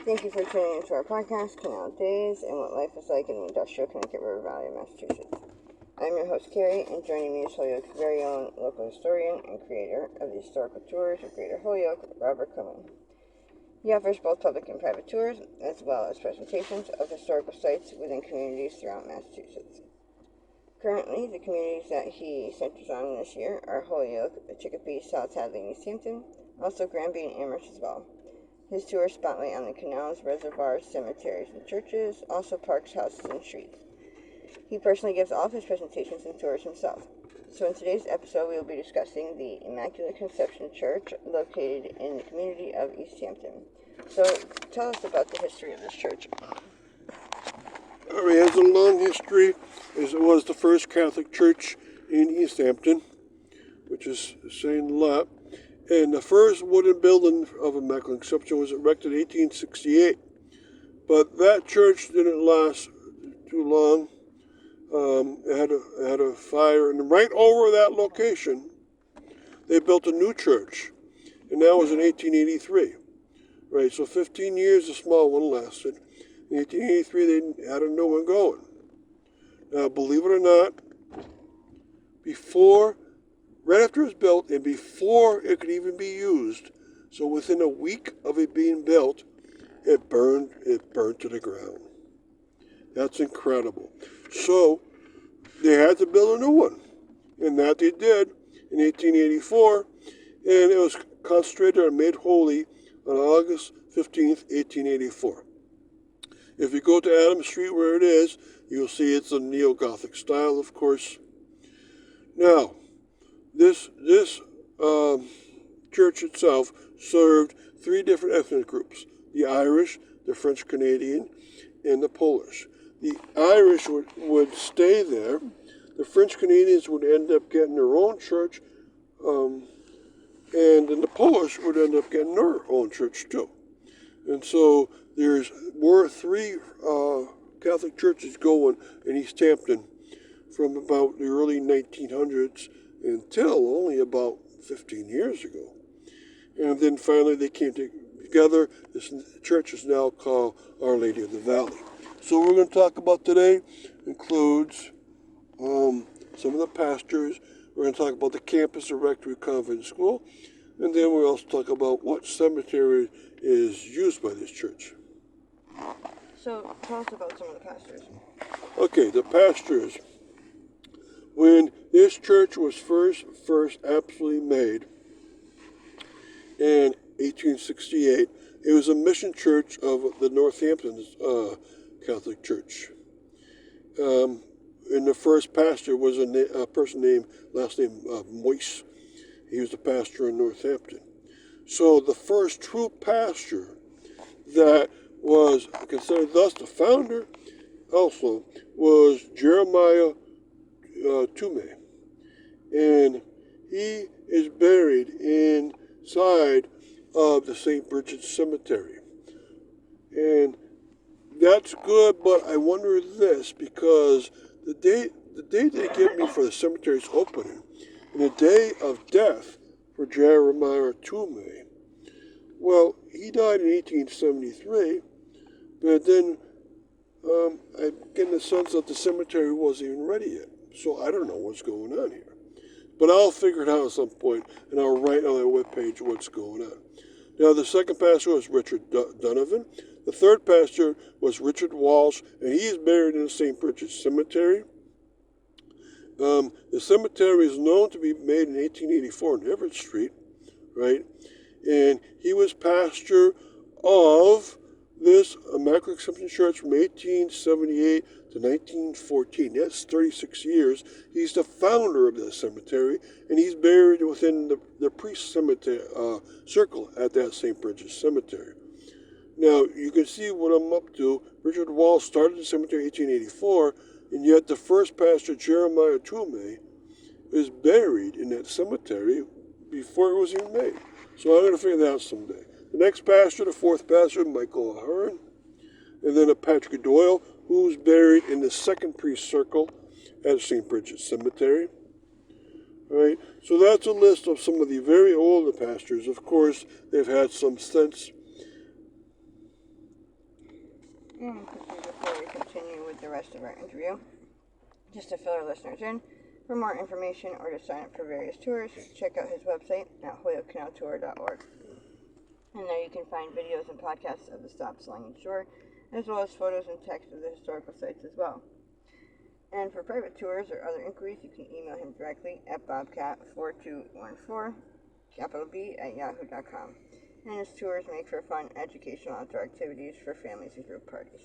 Thank you for tuning into our podcast, Canal Days, and what life is like in the industrial Connecticut River Valley of Massachusetts. I'm your host, Carrie, and joining me is Holyoke's very own local historian and creator of the historical tours of Greater Holyoke, Robert Cohen. He offers both public and private tours, as well as presentations of historical sites within communities throughout Massachusetts. Currently, the communities that he centers on this year are Holyoke, Chicopee, South Hadley, and Easthampton, also Granby and Amherst as well. His tours spotlight on the canals, reservoirs, cemeteries, and churches, also parks, houses, and streets. He personally gives all of his presentations and tours himself. So in today's episode, we will be discussing the Immaculate Conception Church located in the community of Easthampton. So tell us about the history of this church. It has a long history, as it was the first Catholic church in Easthampton, which is saying a lot. And the first wooden building of Immaculate Conception was erected in 1868. But that church didn't last too long. It had a fire, and right over that location, they built a new church, and that was in 1883. Right, so 15 years the small one lasted. In 1883, they had a new one going. Now, believe it or not, right after it was built, and before it could even be used, so within a week of it being built, it burned to the ground. That's incredible. So they had to build a new one, and that they did in 1884, and it was consecrated and made holy on August 15th, 1884. If you go to Adams Street where it is, you'll see it's a neo-Gothic style, of course. Now, this church itself served three different ethnic groups: the Irish, the French Canadian, and the Polish. The Irish would stay there. The French Canadians would end up getting their own church, and then the Polish would end up getting their own church too. And so were three Catholic churches going in Easthampton from about the early 1900s until only about 15 years ago. And then finally they came together. This church is now called Our Lady of the Valley. So what we're going to talk about today includes some of the pastors. We're going to talk about the campus of Rectory Convent School. And then we'll also talk about what cemetery is used by this church. So tell us about some of the pastors. Okay, the pastors. When this church was first absolutely made in 1868, it was a mission church of the Northampton Catholic Church. And the first pastor was a person named, last name Moyse. He was the pastor in Northampton. So the first true pastor that was considered thus the founder also was Jeremiah Toomey. And he is buried inside of the St. Bridget's Cemetery. And that's good, but I wonder this, because the date they give me for the cemetery's opening and the day of death for Jeremiah Toomey, well, he died in 1873, but then I'm getting the sense that the cemetery wasn't even ready yet. So I don't know what's going on here. But I'll figure it out at some point, and I'll write on my webpage what's going on. Now, the second pastor was Richard Donovan. The third pastor was Richard Walsh, and he is buried in the St. Bridget's Cemetery. The cemetery is known to be made in 1884 on Everett Street, right? And he was pastor of this Immaculate Conception Church from 1878 to 1914. That's 36 years. He's the founder of that cemetery, and he's buried within the priest cemetery circle at that St. Bridget's Cemetery. Now, you can see what I'm up to. Richard Walsh started the cemetery in 1884, and yet the first pastor, Jeremiah Toomey, is buried in that cemetery before it was even made. So I'm going to figure that out someday. The next pastor, the fourth pastor, Michael Ahern, and then a Patrick Doyle, who's buried in the second priest circle at St. Bridget's Cemetery. All right, so that's a list of some of the very older pastors. Of course, they've had some since. And quickly before we continue with the rest of our interview, just to fill our listeners in, for more information or to sign up for various tours, check out his website at holyokecanaltour.org. And there you can find videos and podcasts of the Stop Slanging Shore, as well as photos and text of the historical sites as well. And for private tours or other inquiries, you can email him directly at bobcat4214, capital B, at yahoo.com. And his tours make for fun, educational outdoor activities for families and group parties.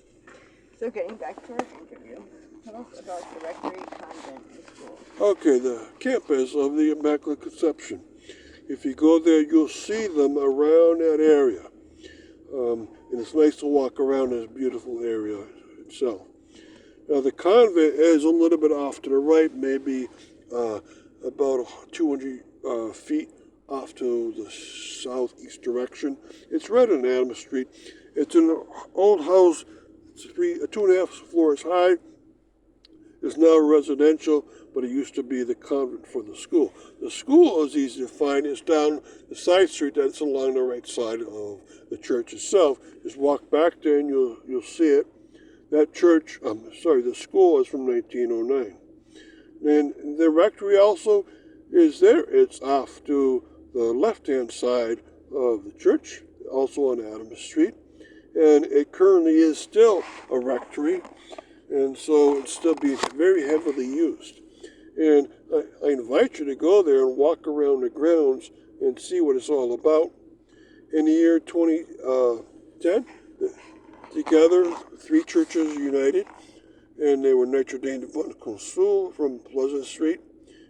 So getting back to our interview, tell us about the rectory, convent, and school. Okay, the campus of the Immaculate Conception. If you go there, you'll see them around that area. And it's nice to walk around this beautiful area itself. Now, the convent is a little bit off to the right, maybe about 200 feet off to the southeast direction. It's right on Adams Street. It's an old house. It's 2.5 floors high. It's now residential, but it used to be the convent for the school. The school is easy to find. It's down the side street that's along the right side of the church itself. Just walk back there and you'll see it. That church, the school is from 1909. And the rectory also is there. It's off to the left-hand side of the church, also on Adams Street. And it currently is still a rectory, and so it's still being very heavily used. And I invite you to go there and walk around the grounds and see what it's all about. In the year 2010, together, 3 churches united, and they were Notre Dame de Bon Consul from Pleasant Street,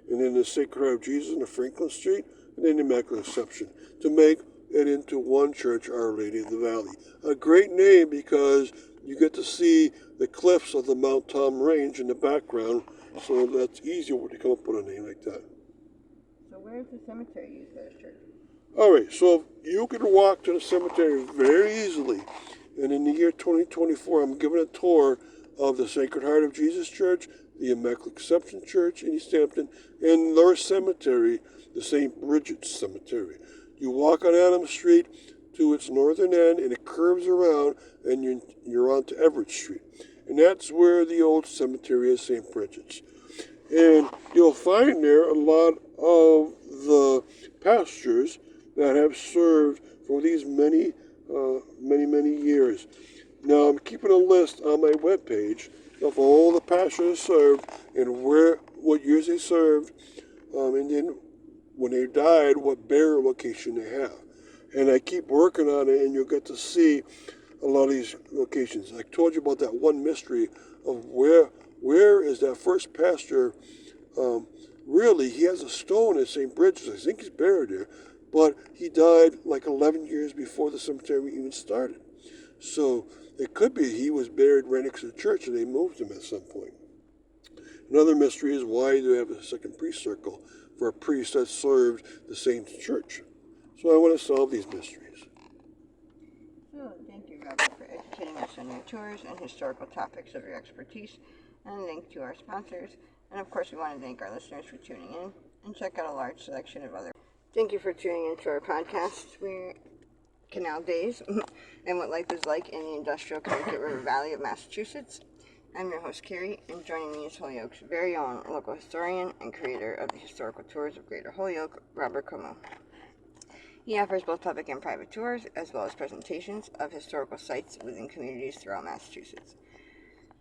and then the Sacred Heart of Jesus on Franklin Street, and then the Immaculate Conception, to make it into one church, Our Lady of the Valley. A great name because you get to see the cliffs of the Mount Tom Range in the background, so that's easier to come up with a name like that. So where's the cemetery used by this church? All right, so you can walk to the cemetery very easily. And in the year 2024, I'm giving a tour of the Sacred Heart of Jesus Church, the Immaculate Conception Church in Easthampton, and their cemetery, the St. Bridget's Cemetery. You walk on Adams Street to its northern end, and it curves around, and you're on to Everett Street. And that's where the old cemetery is, St. Bridget's. And you'll find there a lot of the pastors that have served for these many years. Now, I'm keeping a list on my webpage of all the pastors served and what years they served, and then when they died, what burial location they have. And I keep working on it, and you'll get to see a lot of these locations. I told you about that one mystery of where is that first pastor. Really, he has a stone at St. Bridget's. I think he's buried there. But he died like 11 years before the cemetery even started. So it could be he was buried right next to the church and they moved him at some point. Another mystery is why do they have a second priest circle for a priest that served the same church? So I want to solve these mysteries. So thank you, Robert, for educating us on your tours and historical topics of your expertise, and thank to our sponsors. And of course, we want to thank our listeners for tuning in, and check out a large selection of other. Thank you for tuning in to our podcast, Canal Days, and what life is like in the industrial Connecticut River Valley of Massachusetts. I'm your host, Carrie, and joining me is Holyoke's very own local historian and creator of the historical tours of Greater Holyoke, Robert Como. He offers both public and private tours, as well as presentations of historical sites within communities throughout Massachusetts.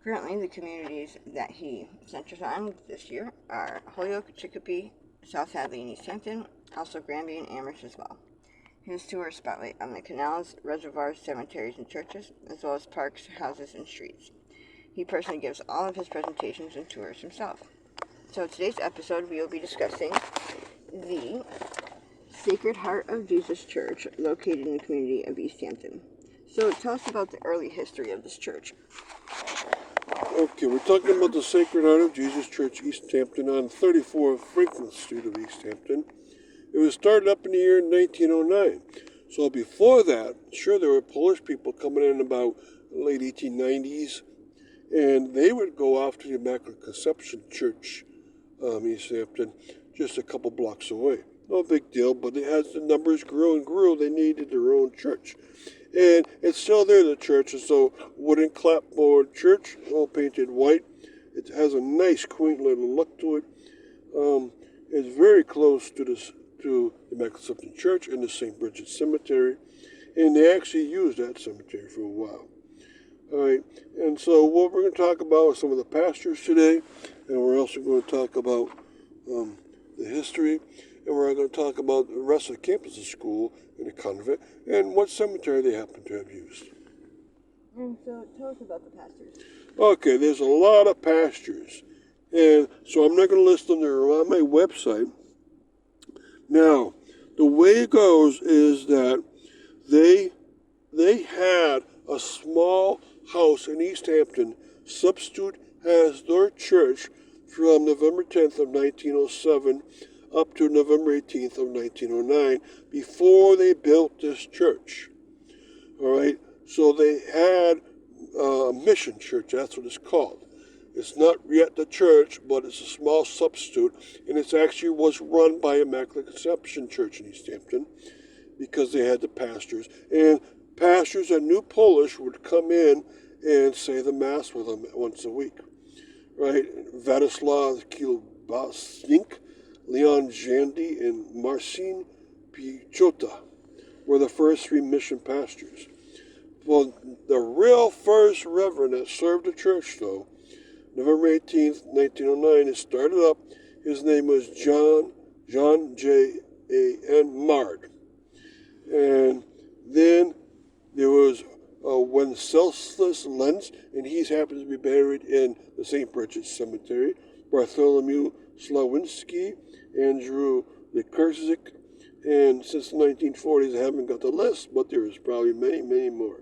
Currently, the communities that he centers on this year are Holyoke, Chicopee, South Hadley, and Easthampton, also Granby and Amherst as well. His tours spotlight on the canals, reservoirs, cemeteries, and churches, as well as parks, houses, and streets. He personally gives all of his presentations and tours himself. So today's episode, we will be discussing the Sacred Heart of Jesus Church, located in the community of Easthampton. So tell us about the early history of this church. Okay, we're talking about the Sacred Heart of Jesus Church, Easthampton, on 34 Franklin Street of Easthampton. It was started up in the year 1909. So before that, sure, there were Polish people coming in about late 1890s, and they would go off to the Immaculate Conception Church, Easthampton, just a couple blocks away. No big deal, but as the numbers grew and grew, they needed their own church. And it's still there, the church. It's a wooden clapboard church, all painted white. It has a nice, quaint little look to it. It's very close to the Immaculate Church and the St. Bridget's Cemetery. And they actually used that cemetery for a while. All right, and so what we're going to talk about is some of the pastors today, and we're also going to talk about the history, and we're going to talk about the rest of the campus of school and the convent, and what cemetery they happen to have used. And so tell us about the pastors. Okay, there's a lot of pastors, and so I'm not going to list them. They're on my website. Now, the way it goes is that they had a small house in Easthampton substitute as their church from November 10th of 1907 up to November 18th of 1909 before they built this church. All right, so they had a mission church, that's what it's called. It's not yet the church, but it's a small substitute, and it actually was run by Immaculate Conception Church in Easthampton because they had the pastors. And pastors that knew Polish would come in and say the Mass with them once a week. Right? Władysław Kielbasnik, Leon Jandy, and Marcin Pichota were the first three mission pastors. Well, the real first reverend that served the church, though, November 18th, 1909, it started up. His name was John J.A.N. Mard. And then there was Wenceslas Lenz, and he's happened to be buried in the St. Bridget's Cemetery. Bartholomew Slawinski, Andrew Likurzik, and since the 1940s, I haven't got the list, but there is probably many, many more.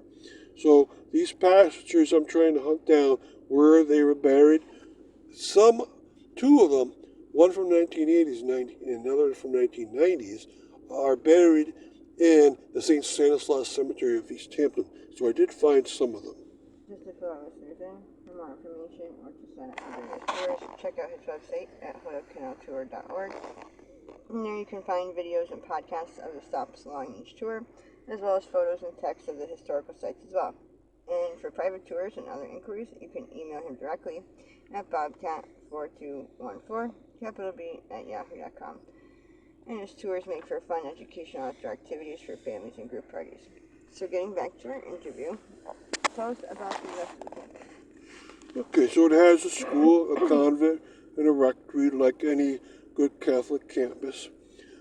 So these pastors I'm trying to hunt down where they were buried. Two of them, one from 1980s and another from 1990s, are buried in the Saint Stanislaus Cemetery of Easthampton. So I did find some of them. Just to fill our listeners in, for more information or to sign up for various tours, check out his website at hoyocanaltour.org. And there you can find videos and podcasts of the stops along each tour, as well as photos and text of the historical sites as well. And for private tours and other inquiries, you can email him directly at bobcat4214, capital B, at yahoo.com. And his tours make for fun educational outdoor activities for families and group parties. So getting back to our interview, tell us about the rest of the campus. Okay, so it has a school, a convent, and a rectory like any good Catholic campus.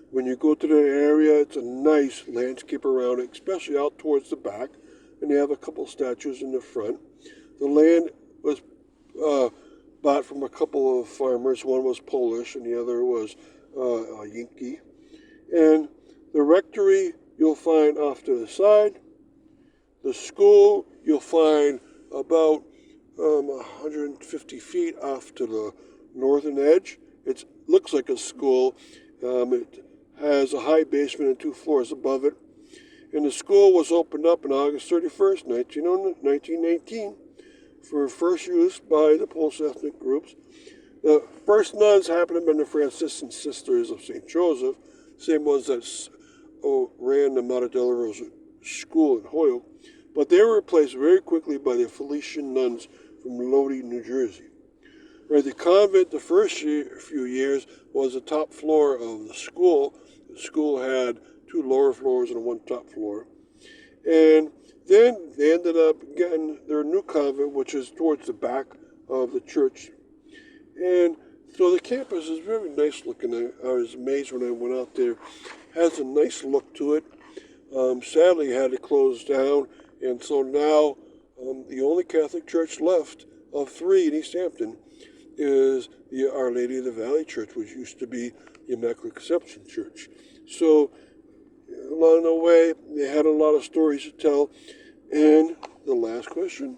When you go to the area, it's a nice landscape around it, especially out towards the back, and they have a couple statues in the front. The land was bought from a couple of farmers. One was Polish, and the other was Yankee. And the rectory you'll find off to the side. The school you'll find about 150 feet off to the northern edge. It looks like a school. It has a high basement and 2 floors above it. And the school was opened up on August 31st, 1919, for first use by the Polish ethnic groups. The first nuns happened to have been the Franciscan Sisters of St. Joseph, same ones that ran the Mater Dei Rosa school in Holyoke, but they were replaced very quickly by the Felician nuns from Lodi, New Jersey. Right, the convent, the first few years, was the top floor of the school. The school had 2 lower floors and 1 top floor. And then they ended up getting their new convent, which is towards the back of the church. And so the campus is very nice looking. I was amazed when I went out there. It has a nice look to it. Sadly, it had to close down. And so now the only Catholic church left of 3 in Easthampton is the Our Lady of the Valley Church, which used to be the Immaculate Conception Church. So along the way, they had a lot of stories to tell. And the last question.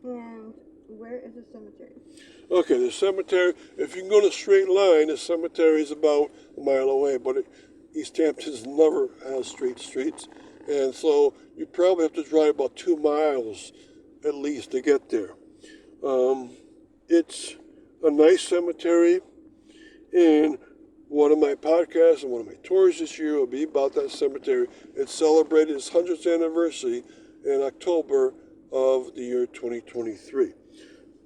And where is the cemetery? Okay, the cemetery, if you can go in a straight line, the cemetery is about a mile away, but Easthampton never has straight streets. And so you probably have to drive about 2 miles at least to get there. It's a nice cemetery, and one of my podcasts and one of my tours this year will be about that cemetery. It celebrated its 100th anniversary in October of the year 2023.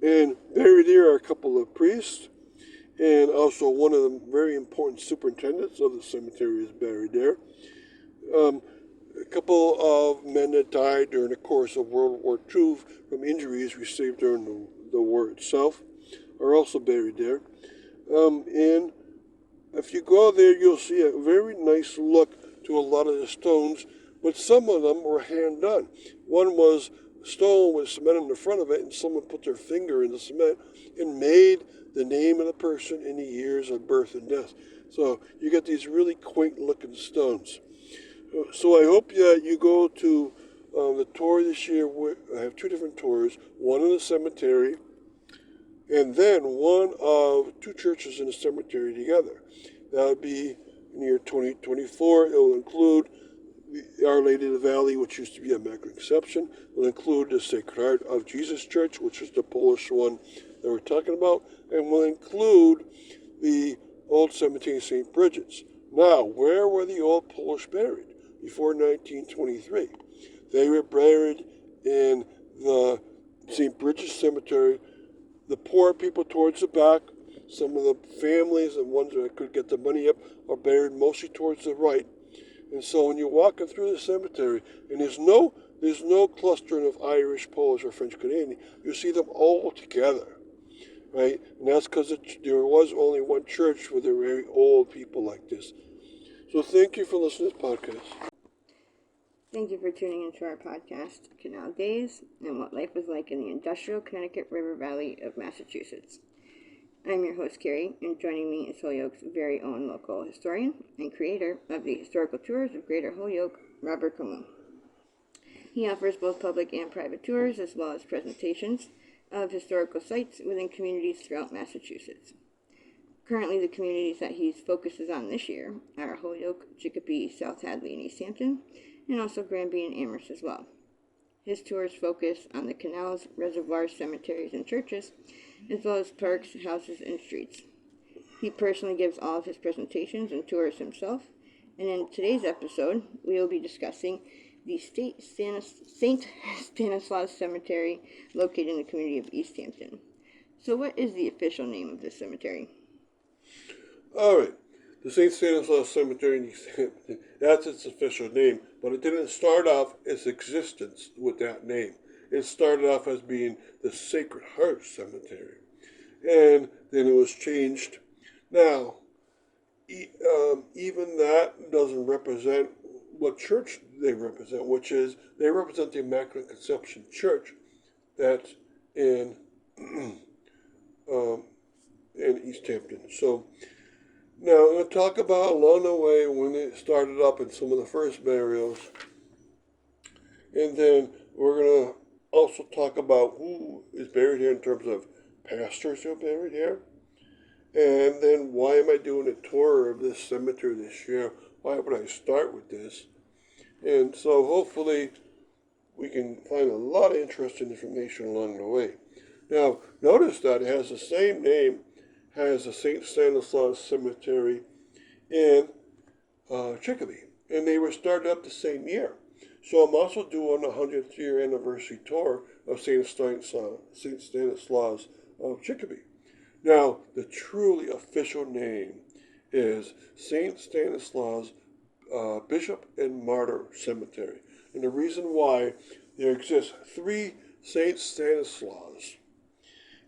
And buried there are a couple of priests, and also one of the very important superintendents of the cemetery is buried there. A couple of men that died during the course of World War II from injuries received during the war itself are also buried there. And if you go there, you'll see a very nice look to a lot of the stones, but some of them were hand done. One was stone with cement in the front of it, and someone put their finger in the cement and made the name of the person and the years of birth and death. So you get these really quaint looking stones. So I hope that you go to the tour this year. I have two different tours, one in the cemetery and then one of two churches in the cemetery together. That would be in the year 2024. It will include Our Lady of the Valley, which used to be Immaculate Conception. It will include the Sacred Heart of Jesus Church, which is the Polish one that we're talking about, and will include the old cemetery of St. Bridget's. Now, where were the old Polish buried before 1923? They were buried in the St. Bridget's Cemetery. The poor people towards the back, some of the families and ones that could get the money up, are buried mostly towards the right. And so when you're walking through the cemetery, and there's no clustering of Irish, Polish, or French Canadian, you see them all together, right? And that's because there was only one church for the very old people like this. So thank you for listening to this podcast. Thank you for tuning into our podcast, Canal Days, and what life was like in the industrial Connecticut River Valley of Massachusetts. I'm your host, Carrie, and joining me is Holyoke's very own local historian and creator of the historical tours of Greater Holyoke, Robert Camus. He offers both public and private tours, as well as presentations of historical sites within communities throughout Massachusetts. Currently, the communities that he focuses on this year are Holyoke, Chicopee, South Hadley, and Easthampton, and also Granby and Amherst as well. His tours focus on the canals, reservoirs, cemeteries, and churches, as well as parks, houses, and streets. He personally gives all of his presentations and tours himself, and in today's episode, we will be discussing the Saint Stanislaus Cemetery located in the community of Easthampton. So what is the official name of this cemetery? All right. The Saint Stanislaus Cemetery in Easthampton, that's its official name, but it didn't start off its existence with that name. It started off as being the Sacred Heart Cemetery, and then it was changed. Now, even that doesn't represent what church they represent, which is they represent the Immaculate Conception Church that's in Easthampton. So now I'm going to talk about along the way when it started up and some of the first burials, and then we're going to also talk about who is buried here in terms of pastors who are buried here, and then why am I doing a tour of this cemetery this year? Why would I start with this? And so hopefully we can find a lot of interesting information along the way. Now, notice that it has the same name as the Saint Stanislaus Cemetery in Chicopee, and they were started up the same year. So I'm also doing a 100th year anniversary tour of Saint Stanislaus of Chicopee. Now, the truly official name is Saint Stanislaus Bishop and Martyr Cemetery. And the reason why, there exists 3 Saint Stanislaus,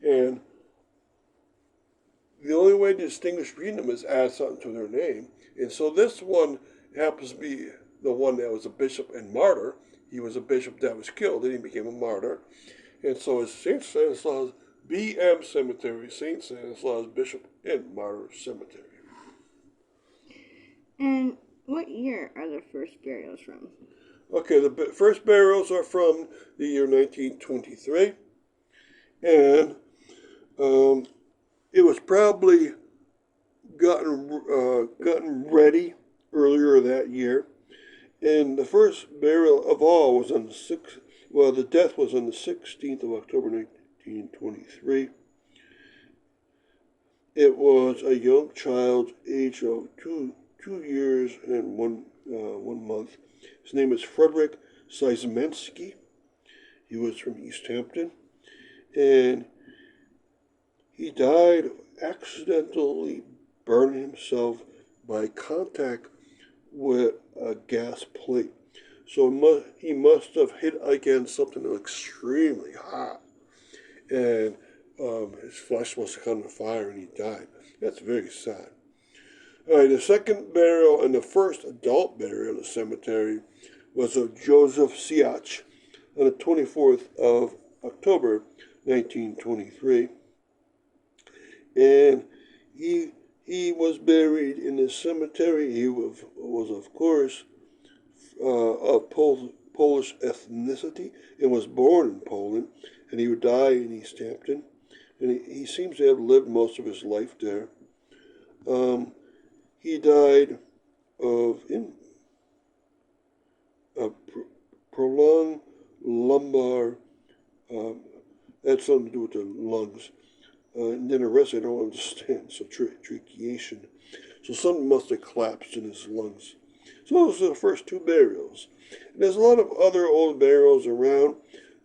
and the only way to distinguish between them is add something to their name. And so this one happens to be the one that was a bishop and martyr. He was a bishop that was killed, and he became a martyr. And so it's St. Stanislaus B.M. Cemetery, St. Stanislaus Bishop and Martyr Cemetery. And what year are the first burials from? Okay, the first burials are from the year 1923. And it was probably gotten ready earlier that year. And the first burial of all was on the 6th, well, the death was on the 16th of October 1923. It was a young child, age of 2 years and 1 month. His name is Frederick Seismansky. He was from Easthampton, and he died of accidentally burning himself by contact with a gas plate. So he must have hit against something extremely hot, and his flesh must have come to fire, and he died. That's very sad. All right, the second burial and the first adult burial in the cemetery was of Joseph Siach on the 24th of October, 1923, and he was buried in the cemetery. He was of course, of Polish ethnicity and was born in Poland, and he would die in Easthampton, and he seems to have lived most of his life there. He died of prolonged lumbar. That's something to do with the lungs. And then the rest I don't understand. So tracheation. So something must have collapsed in his lungs. So those are the first two burials. And there's a lot of other old burials around.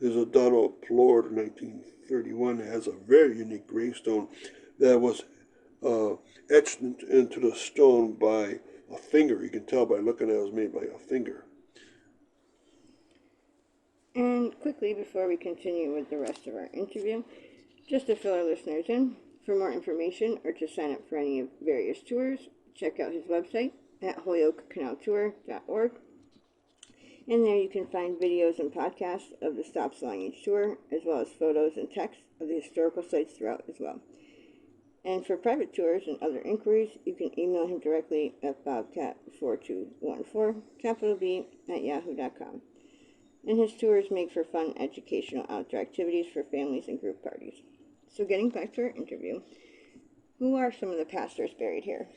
There's a Donald Plord in 1931 that has a very unique gravestone that was etched into the stone by a finger. You can tell by looking at it was made by a finger. And quickly, before we continue with the rest of our interview, just to fill our listeners in, for more information or to sign up for any of various tours, check out his website at holyokecanaltour.org. And there you can find videos and podcasts of the stops along each tour, as well as photos and text of the historical sites throughout as well. And for private tours and other inquiries, you can email him directly at bobcat4214, capital B, at yahoo.com. And his tours make for fun, educational outdoor activities for families and group parties. So getting back to our interview, who are some of the pastors buried here?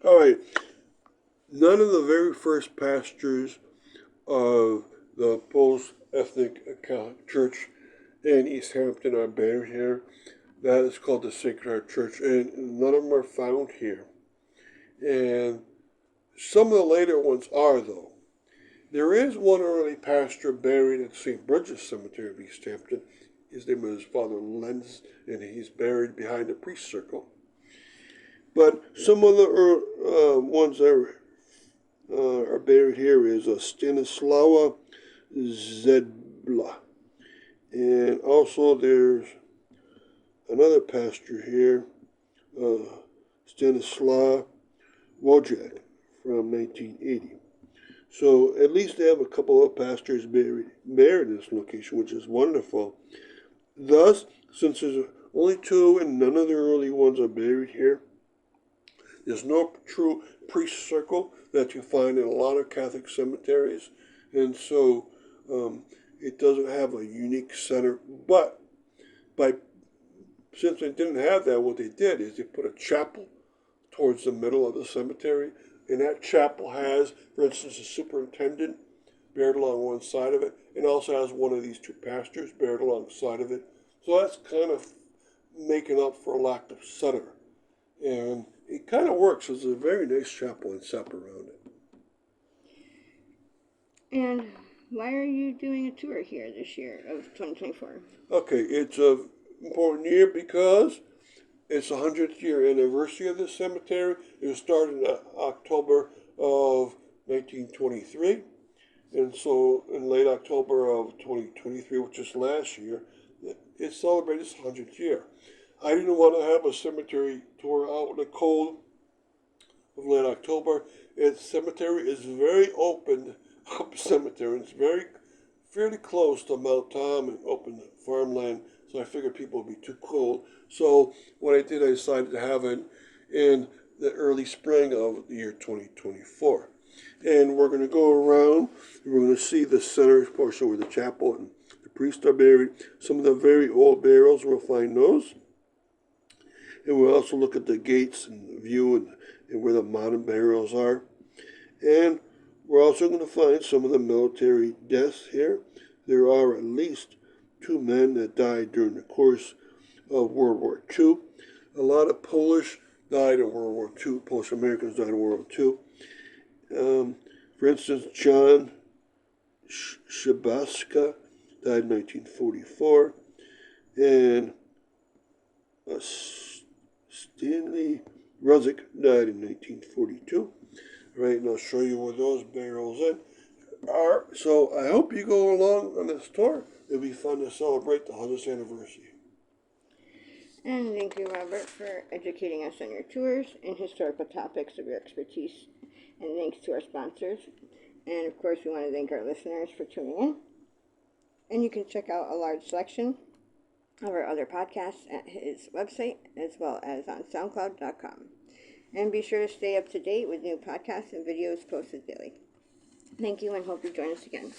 All right. None of the very first pastors of the Polish Ethnic Catholic Church in Easthampton are buried here. That is called the Sacred Heart Church, and none of them are found here. And some of the later ones are, though. There is one early pastor buried at St. Bridget's Cemetery of Easthampton. His name is Father Lenz, and he's buried behind the priest circle. But some of the ones that are buried here is Stanislaus Zebla. And also there's another pastor here, Stanislaus Wojak from 1980. So at least they have a couple of pastors buried in this location, which is wonderful. Thus, since there's only two and none of the early ones are buried here, there's no true priest circle that you find in a lot of Catholic cemeteries. And so it doesn't have a unique center. But since they didn't have that, what they did is they put a chapel towards the middle of the cemetery. And that chapel has, for instance, a superintendent buried along one side of it, and also has one of these two pastors buried alongside of it. So that's kind of making up for a lack of center. And it kind of works. It's a very nice chapel and sap around it. And why are you doing a tour here this year of 2024? Okay, it's an important year because it's the 100th year anniversary of the cemetery. It was started in October of 1923. And so in late October of 2023, which is last year, it celebrated its 100th year. I didn't want to have a cemetery tour out in the cold of late October. Its cemetery is very open up cemetery. It's fairly close to Mount Tom and open farmland. So I figured people would be too cold. So what I did, I decided to have it in the early spring of the year 2024. And we're going to go around, and we're going to see the center portion where the chapel and the priests are buried. Some of the very old burials, we'll find those. And we'll also look at the gates and the view and where the modern burials are. And we're also going to find some of the military deaths here. There are at least 2 men that died during the course of World War II. A lot of Polish died in World War II. Polish Americans died in World War II. For instance, John Shabaska died in 1944, and Stanley Ruzick died in 1942. Right, and I'll show you where those barrels are. So I hope you go along on this tour. It'll be fun to celebrate the 100th anniversary. And thank you, Robert, for educating us on your tours and historical topics of your expertise. And thanks to our sponsors. And of course, we want to thank our listeners for tuning in. And you can check out a large selection of our other podcasts at his website, as well as on SoundCloud.com. And be sure to stay up to date with new podcasts and videos posted daily. Thank you, and hope you join us again.